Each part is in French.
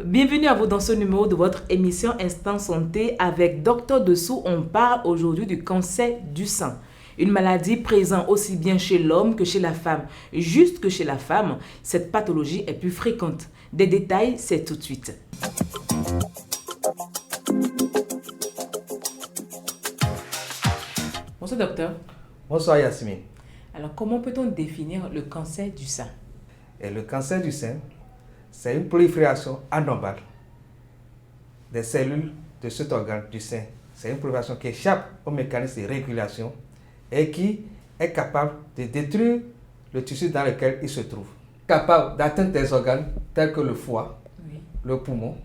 Bienvenue à vous dans ce numéro de votre émission Instant Santé avec Dr Dessous. On parle aujourd'hui du cancer du sein. Une maladie présente aussi bien chez l'homme que chez la femme. Juste que chez la femme, cette pathologie est plus fréquente. Des détails, c'est tout de suite. Bonsoir docteur. Bonsoir Yasmine. Alors comment peut-on définir le cancer du sein? Et le cancer du sein, c'est une prolifération anormale des cellules de cet organe du sein. C'est une prolifération qui échappe au mécanisme de régulation et qui est capable de détruire le tissu dans lequel il se trouve. Capable d'atteindre des organes tels que le foie, le poumon,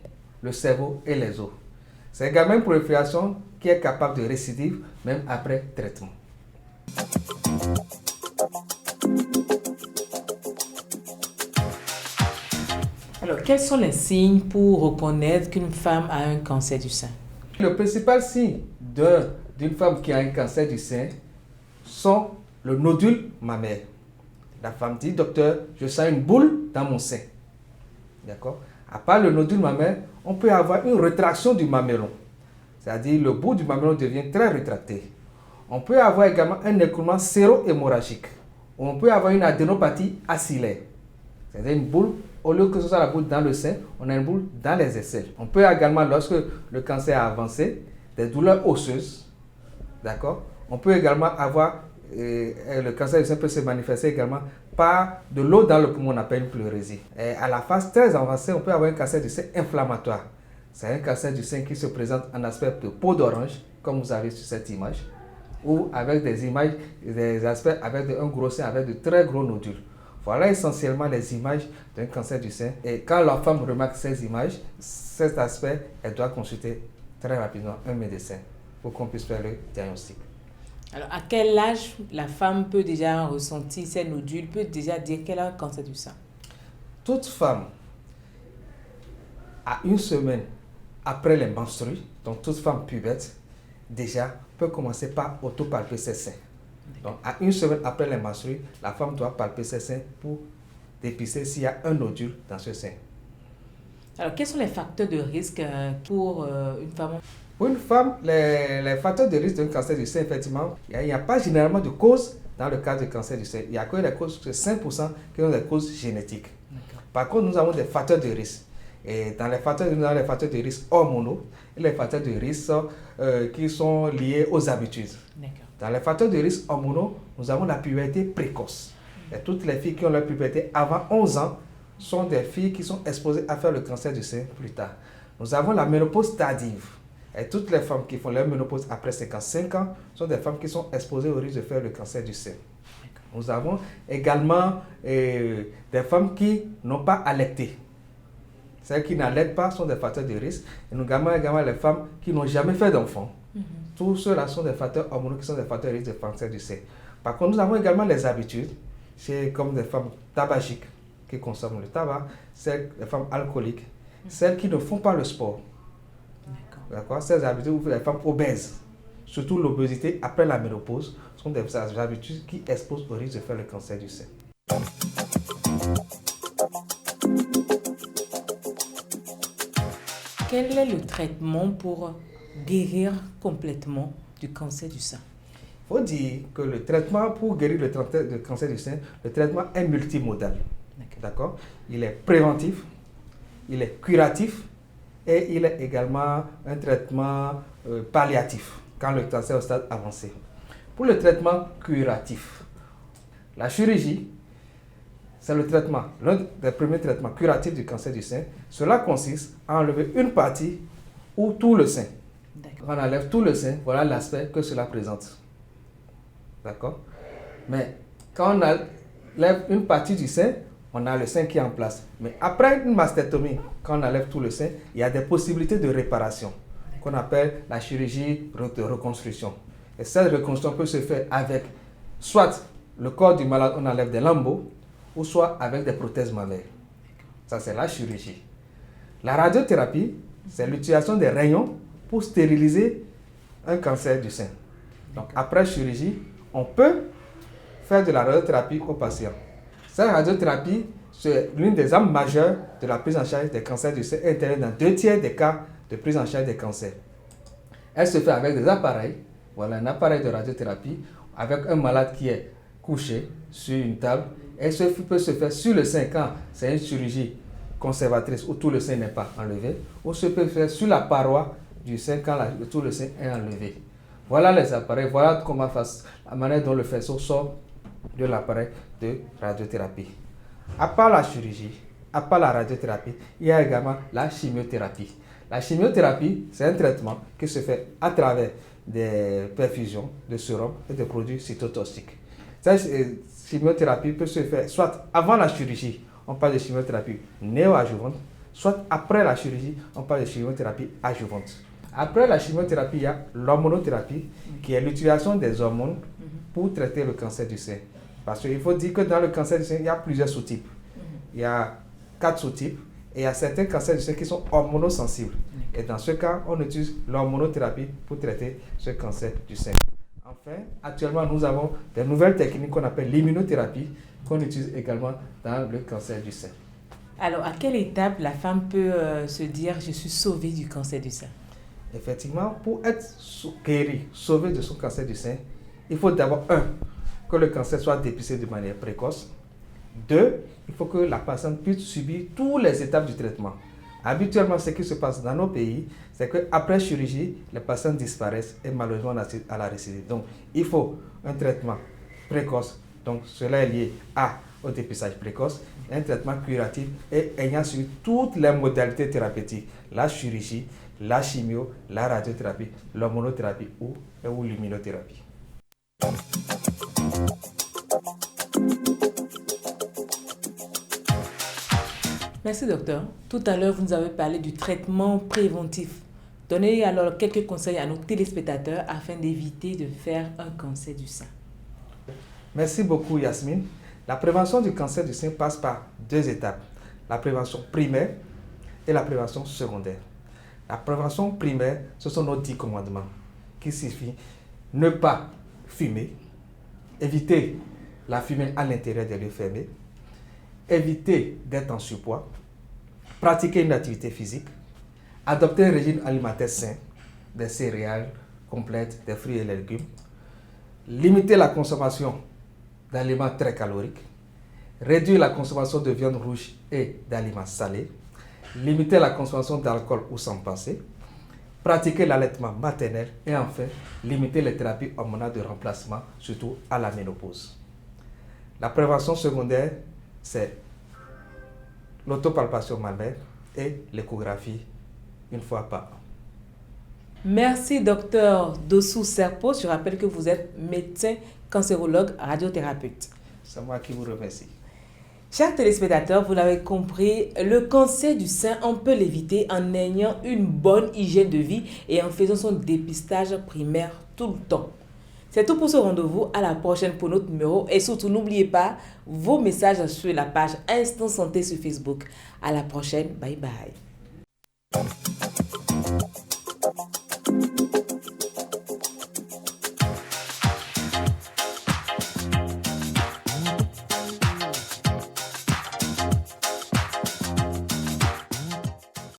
le cerveau et les os. C'est également une prolifération qui est capable de récidive même après traitement. Alors, quels sont les signes pour reconnaître qu'une femme a un cancer du sein? Le principal signe d'une femme qui a un cancer du sein sont le nodule mammaire. La femme dit, docteur, je sens une boule dans mon sein. D'accord? À part le nodule mammaire, on peut avoir une rétraction du mamelon. C'est-à-dire le bout du mamelon devient très rétracté. On peut avoir également un écoulement séro-hémorragique. On peut avoir une adénopathie acillaire. C'est-à-dire une boule, au lieu que ce soit la boule dans le sein, on a une boule dans les aisselles. On peut également, lorsque le cancer a avancé, des douleurs osseuses. D'accord? On peut également avoir, le cancer du sein peut se manifester également par de l'eau dans le poumon, on appelle une pleurésie. Et à la phase très avancée, on peut avoir un cancer du sein inflammatoire. C'est un cancer du sein qui se présente en aspect de peau d'orange, comme vous avez sur cette image, ou avec des images, des aspects avec un gros sein, avec de très gros nodules. Voilà essentiellement les images d'un cancer du sein. Et quand la femme remarque ces images, cet aspect, elle doit consulter très rapidement un médecin pour qu'on puisse faire le diagnostic. Alors, à quel âge la femme peut déjà ressentir ces nodules, peut déjà dire qu'elle a un cancer du sein? Toute femme, à une semaine après les menstrues, donc toute femme pubère, déjà peut commencer par autopalper ses seins. Donc, à une semaine après les menstrues, la femme doit palper ses seins pour dépister s'il y a un nodule dans ce sein. Alors, quels sont les facteurs de risque pour une femme? Pour une femme, les facteurs de risque d'un cancer du sein, effectivement, il n'y a pas généralement de cause dans le cas du cancer du sein. Il n'y a que les causes, 5% qui sont des causes génétiques. Par contre, nous avons des facteurs de risque. Et dans les facteurs, nous avons les facteurs de risque hormonaux et les facteurs de risque qui sont liés aux habitudes. Dans les facteurs de risque hormonaux, nous avons la puberté précoce. Et toutes les filles qui ont leur puberté avant 11 ans sont des filles qui sont exposées à faire le cancer du sein plus tard. Nous avons la ménopause tardive. Et toutes les femmes qui font leur ménopause après 55 ans sont des femmes qui sont exposées au risque de faire le cancer du sein. Nous avons également des femmes qui n'ont pas allaité. Celles qui n'allaitent pas sont des facteurs de risque. Et nous avons également les femmes qui n'ont jamais fait d'enfant. Tous ceux-là sont des facteurs hormonaux qui sont des facteurs de risque de cancer du sein. Par contre, nous avons également les habitudes, comme des femmes tabagiques qui consomment le tabac, les femmes alcooliques, celles qui ne font pas le sport. D'accord. Ces habitudes, ou les femmes obèses, surtout l'obésité après la ménopause, sont des habitudes qui exposent au risque de faire le cancer du sein. Quel est le traitement pour guérir complètement du cancer du sein? Il faut dire que le traitement pour guérir le cancer du sein, le traitement est multimodal. D'accord. Il est préventif, il est curatif et il est également un traitement palliatif quand le cancer est au stade avancé. Pour le traitement curatif, la chirurgie, c'est le traitement, l'un des premiers traitements curatifs du cancer du sein. Cela consiste à enlever une partie ou tout le sein. Quand on enlève tout le sein, voilà l'aspect que cela présente. D'accord? Mais quand on enlève une partie du sein, on a le sein qui est en place. Mais après une mastectomie, quand on enlève tout le sein, il y a des possibilités de réparation qu'on appelle la chirurgie de reconstruction. Et cette reconstruction peut se faire avec soit le corps du malade, on enlève des lambeaux, ou soit avec des prothèses mammaires. Ça, c'est la chirurgie. La radiothérapie, c'est l'utilisation des rayons pour stériliser un cancer du sein. Donc, après chirurgie, on peut faire de la radiothérapie aux patients. Cette radiothérapie, c'est l'une des armes majeures de la prise en charge des cancers du sein et intervient dans 2 tiers des cas de prise en charge des cancers. Elle se fait avec des appareils, voilà un appareil de radiothérapie, avec un malade qui est couché sur une table. Elle peut se faire sur le sein quand c'est une chirurgie conservatrice où tout le sein n'est pas enlevé, ou se peut faire sur la paroi du sein quand tout le sein est enlevé. Voilà les appareils, voilà comment la manière dont le faisceau sort de l'appareil de radiothérapie. À part la chirurgie, à part la radiothérapie, il y a également la chimiothérapie. La chimiothérapie, c'est un traitement qui se fait à travers des perfusions de sérum et de produits cytotoxiques. Cette chimiothérapie peut se faire soit avant la chirurgie, on parle de chimiothérapie néoadjuvante, soit après la chirurgie, on parle de chimiothérapie adjuvante. Après la chimiothérapie, il y a l'hormonothérapie, qui est l'utilisation des hormones pour traiter le cancer du sein. Parce qu'il faut dire que dans le cancer du sein, il y a plusieurs sous-types. Il y a 4 sous-types et il y a certains cancers du sein qui sont hormonosensibles. Et dans ce cas, on utilise l'hormonothérapie pour traiter ce cancer du sein. Enfin, actuellement, nous avons des nouvelles techniques qu'on appelle l'immunothérapie, qu'on utilise également dans le cancer du sein. Alors, à quelle étape la femme peut se dire « je suis sauvée du cancer du sein » ? Effectivement, pour être guérie, sauvée de son cancer du sein, il faut d'abord, que le cancer soit dépisté de manière précoce. 2, il faut que la patiente puisse subir toutes les étapes du traitement. Habituellement, ce qui se passe dans nos pays, c'est qu'après chirurgie, les patients disparaissent et malheureusement à la récidive. Donc, il faut un traitement précoce. Donc, cela est lié au dépistage précoce, un traitement curatif et ayant suivi toutes les modalités thérapeutiques, la chirurgie, la chimio, la radiothérapie, l'hormonothérapie ou l'immunothérapie. Merci docteur. Tout à l'heure, vous nous avez parlé du traitement préventif. Donnez alors quelques conseils à nos téléspectateurs afin d'éviter de faire un cancer du sein. Merci beaucoup Yasmine. La prévention du cancer du sein passe par 2 étapes. La prévention primaire et la prévention secondaire. La prévention primaire, ce sont nos 10 commandements qui signifient ne pas fumer, éviter la fumée à l'intérieur des lieux fermés, éviter d'être en surpoids, pratiquer une activité physique, adopter un régime alimentaire sain, des céréales complètes, des fruits et légumes, limiter la consommation d'aliments très caloriques, réduire la consommation de viande rouge et d'aliments salés, limiter la consommation d'alcool ou sans penser, pratiquer l'allaitement maternel et enfin limiter les thérapies hormonales de remplacement, surtout à la ménopause. La prévention secondaire, c'est l'autopalpation mammaire et l'échographie une fois par an. Merci docteur Dossou Serpos. Je rappelle que vous êtes médecin cancérologue radiothérapeute. C'est moi qui vous remercie. Chers téléspectateurs, vous l'avez compris, le cancer du sein, on peut l'éviter en ayant une bonne hygiène de vie et en faisant son dépistage primaire tout le temps. C'est tout pour ce rendez-vous. À la prochaine pour notre numéro. Et surtout, n'oubliez pas vos messages sur la page Instant Santé sur Facebook. À la prochaine. Bye bye.